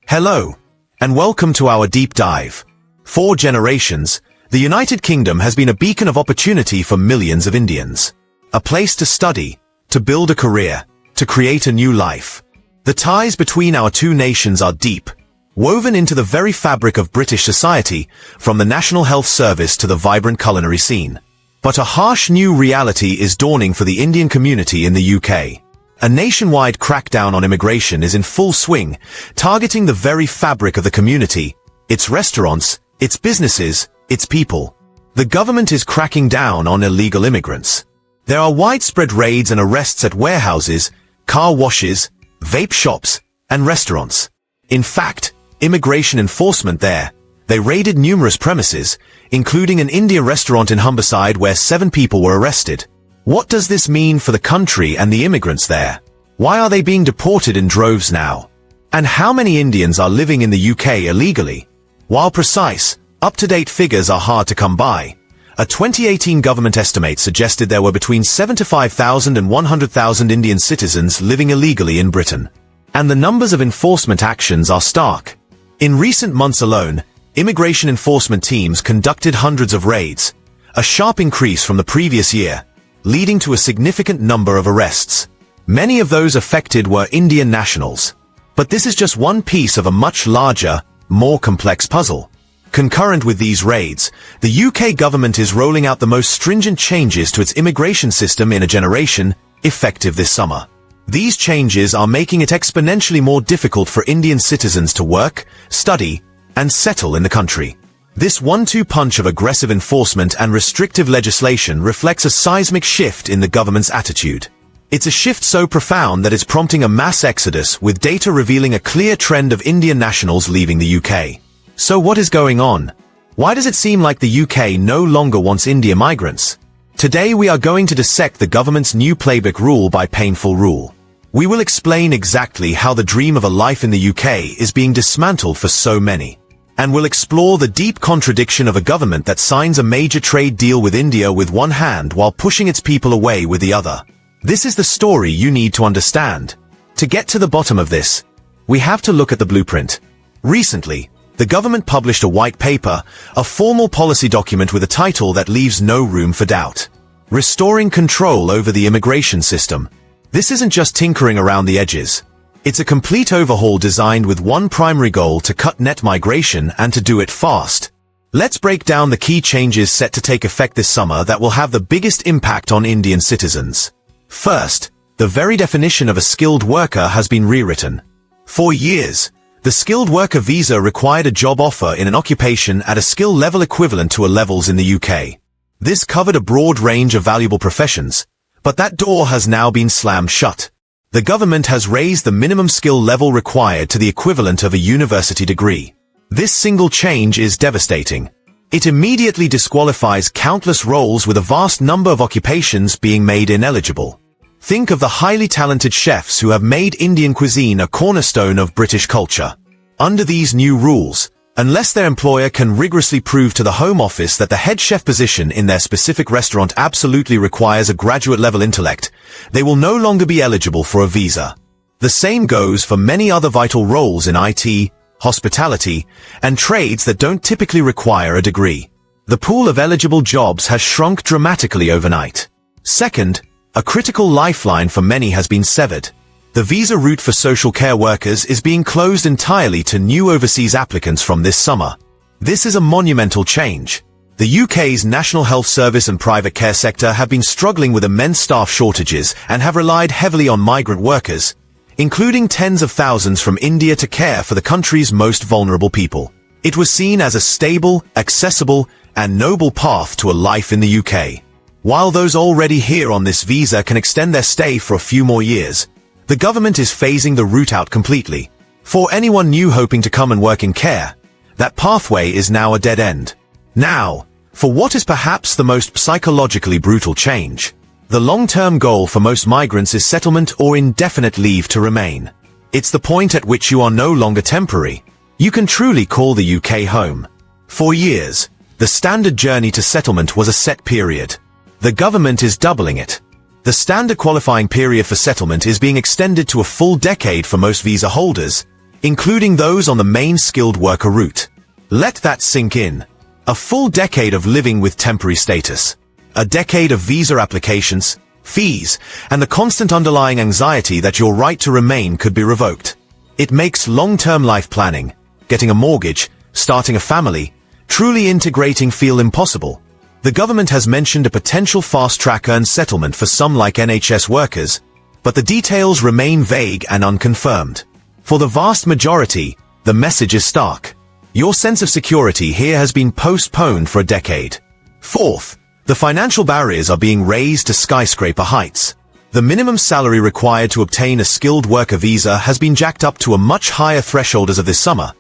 Hello, and welcome to our deep dive. For generations, the United Kingdom has been a beacon of opportunity for millions of Indians. A place to study, to build a career, to create a new life. The ties between our two nations are deep, woven into the very fabric of British society, from the National Health Service to the vibrant culinary scene. But a harsh new reality is dawning for the Indian community in the UK. A nationwide crackdown on immigration is in full swing, targeting the very fabric of the community, its restaurants, its businesses, its people. The government is cracking down on illegal immigrants. There are widespread raids and arrests at warehouses, car washes, vape shops, and restaurants. In fact, immigration enforcement they raided numerous premises, including an Indian restaurant in Humberside where 7 people were arrested. What does this mean for the country and the immigrants there? Why are they being deported in droves now? And how many Indians are living in the UK illegally? While precise, up-to-date figures are hard to come by, a 2018 government estimate suggested there were between 75,000 and 100,000 Indian citizens living illegally in Britain. And the numbers of enforcement actions are stark. In recent months alone, immigration enforcement teams conducted hundreds of raids, a sharp increase from the previous year, leading to a significant number of arrests. Many of those affected were Indian nationals. But this is just one piece of a much larger, more complex puzzle. Concurrent with these raids, the UK government is rolling out the most stringent changes to its immigration system in a generation, effective this summer. These changes are making it exponentially more difficult for Indian citizens to work, study, and settle in the country. This one-two punch of aggressive enforcement and restrictive legislation reflects a seismic shift in the government's attitude. It's a shift so profound that it's prompting a mass exodus, with data revealing a clear trend of Indian nationals leaving the UK. So what is going on? Why does it seem like the UK no longer wants Indian migrants? Today we are going to dissect the government's new playbook rule by painful rule. We will explain exactly how the dream of a life in the UK is being dismantled for so many. And we'll explore the deep contradiction of a government that signs a major trade deal with India with one hand while pushing its people away with the other. This is the story you need to understand. To get to the bottom of this, we have to look at the blueprint. Recently, the government published a white paper, a formal policy document with a title that leaves no room for doubt. Restoring control over the immigration system. This isn't just tinkering around the edges. It's a complete overhaul designed with one primary goal: to cut net migration and to do it fast. Let's break down the key changes set to take effect this summer that will have the biggest impact on Indian citizens. First, the very definition of a skilled worker has been rewritten. For years, the skilled worker visa required a job offer in an occupation at a skill level equivalent to A-levels in the UK. This covered a broad range of valuable professions, but that door has now been slammed shut. The government has raised the minimum skill level required to the equivalent of a university degree. This single change is devastating. It immediately disqualifies countless roles, with a vast number of occupations being made ineligible. Think of the highly talented chefs who have made Indian cuisine a cornerstone of British culture. Under these new rules, unless their employer can rigorously prove to the Home Office that the head chef position in their specific restaurant absolutely requires a graduate-level intellect, they will no longer be eligible for a visa. The same goes for many other vital roles in IT, hospitality, and trades that don't typically require a degree. The pool of eligible jobs has shrunk dramatically overnight. Second, a critical lifeline for many has been severed. The visa route for social care workers is being closed entirely to new overseas applicants from this summer. This is a monumental change. The UK's National Health Service and private care sector have been struggling with immense staff shortages and have relied heavily on migrant workers, including tens of thousands from India, to care for the country's most vulnerable people. It was seen as a stable, accessible, and noble path to a life in the UK. While those already here on this visa can extend their stay for a few more years, the government is phasing the route out completely. For anyone new hoping to come and work in care, that pathway is now a dead end. Now, for what is perhaps the most psychologically brutal change. The long-term goal for most migrants is settlement or indefinite leave to remain. It's the point at which you are no longer temporary. You can truly call the UK home. For years, the standard journey to settlement was a set period. The government is doubling it. The standard qualifying period for settlement is being extended to a full decade for most visa holders, including those on the main skilled worker route. Let that sink in. A full decade of living with temporary status. A decade of visa applications, fees, and the constant underlying anxiety that your right to remain could be revoked. It makes long-term life planning, getting a mortgage, starting a family, truly integrating feel impossible. The government has mentioned a potential fast-track earned settlement for some like NHS workers, but the details remain vague and unconfirmed. For the vast majority, the message is stark. Your sense of security here has been postponed for a decade. Fourth, the financial barriers are being raised to skyscraper heights. The minimum salary required to obtain a skilled worker visa has been jacked up to a much higher threshold as of this summer,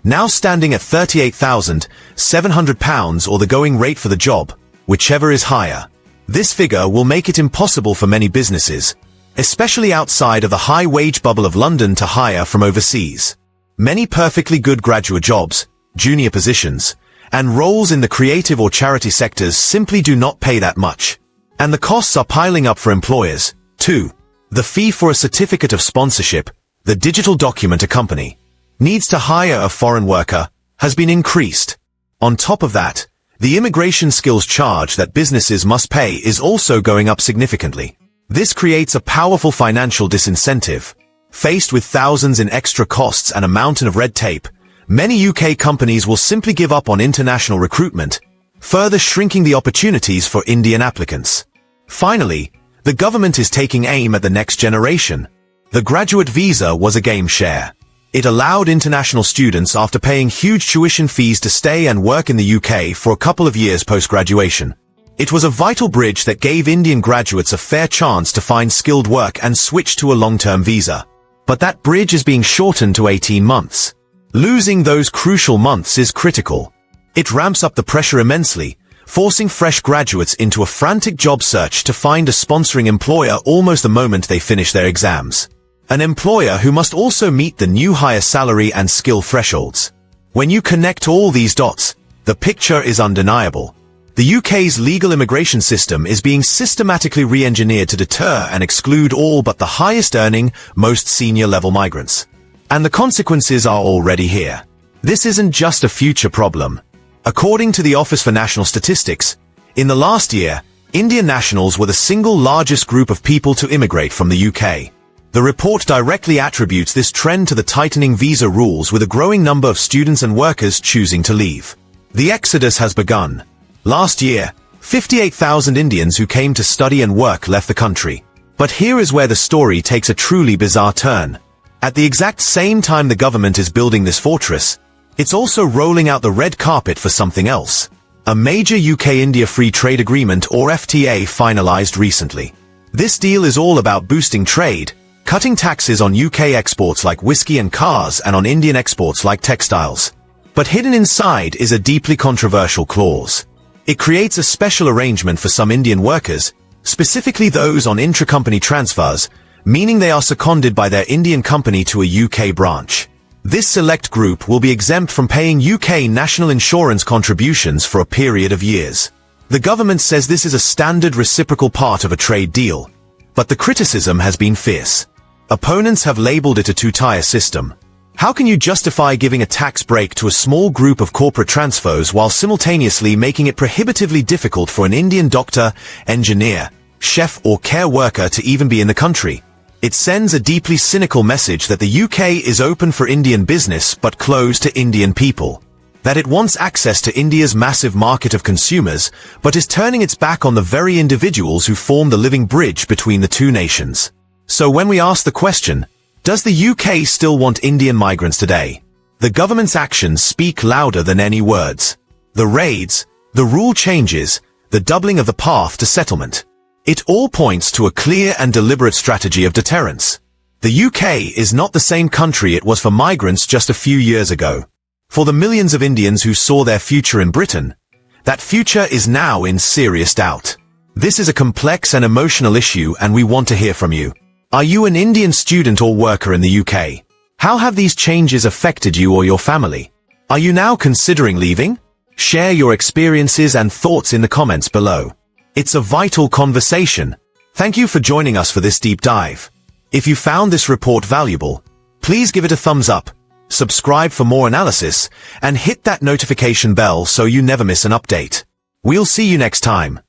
now standing at £38,700 or the going rate for the job, whichever is higher. This figure will make it impossible for many businesses, especially outside of the high-wage bubble of London, to hire from overseas. Many perfectly good graduate jobs, junior positions, and roles in the creative or charity sectors simply do not pay that much. And the costs are piling up for employers, too. The fee for a certificate of sponsorship, the digital document a company needs to hire a foreign worker, has been increased. On top of that, the immigration skills charge that businesses must pay is also going up significantly. This creates a powerful financial disincentive. Faced with thousands in extra costs and a mountain of red tape, many UK companies will simply give up on international recruitment, further shrinking the opportunities for Indian applicants. Finally, the government is taking aim at the next generation. The graduate visa was a game share. It allowed international students after paying huge tuition fees to stay and work in the UK for a couple of years post-graduation. It was a vital bridge that gave Indian graduates a fair chance to find skilled work and switch to a long-term visa. But that bridge is being shortened to 18 months. Losing those crucial months is critical. It ramps up the pressure immensely, forcing fresh graduates into a frantic job search to find a sponsoring employer almost the moment they finish their exams. An employer who must also meet the new higher salary and skill thresholds. When you connect all these dots, the picture is undeniable. The UK's legal immigration system is being systematically re-engineered to deter and exclude all but the highest-earning, most senior-level migrants. And the consequences are already here. This isn't just a future problem. According to the Office for National Statistics, in the last year, Indian nationals were the single largest group of people to immigrate from the UK. The report directly attributes this trend to the tightening visa rules, with a growing number of students and workers choosing to leave. The exodus has begun. Last year, 58,000 Indians who came to study and work left the country. But here is where the story takes a truly bizarre turn. At the exact same time the government is building this fortress, it's also rolling out the red carpet for something else. A major UK-India Free Trade Agreement, or FTA, finalized recently. This deal is all about boosting trade, cutting taxes on UK exports like whiskey and cars and on Indian exports like textiles. But hidden inside is a deeply controversial clause. It creates a special arrangement for some Indian workers, specifically those on intra-company transfers, meaning they are seconded by their Indian company to a UK branch. This select group will be exempt from paying UK national insurance contributions for a period of years. The government says this is a standard reciprocal part of a trade deal, but the criticism has been fierce. Opponents have labeled it a two-tier system. How can you justify giving a tax break to a small group of corporate transfers while simultaneously making it prohibitively difficult for an Indian doctor, engineer, chef or care worker to even be in the country? It sends a deeply cynical message that the UK is open for Indian business but closed to Indian people. That it wants access to India's massive market of consumers, but is turning its back on the very individuals who form the living bridge between the two nations. So when we ask the question, does the UK still want Indian migrants today? The government's actions speak louder than any words. The raids, the rule changes, the doubling of the path to settlement. It all points to a clear and deliberate strategy of deterrence. The UK is not the same country it was for migrants just a few years ago. For the millions of Indians who saw their future in Britain, that future is now in serious doubt. This is a complex and emotional issue, and we want to hear from you. Are you an Indian student or worker in the UK? How have these changes affected you or your family? Are you now considering leaving? Share your experiences and thoughts in the comments below. It's a vital conversation. Thank you for joining us for this deep dive. If you found this report valuable, please give it a thumbs up, subscribe for more analysis, and hit that notification bell so you never miss an update. We'll see you next time.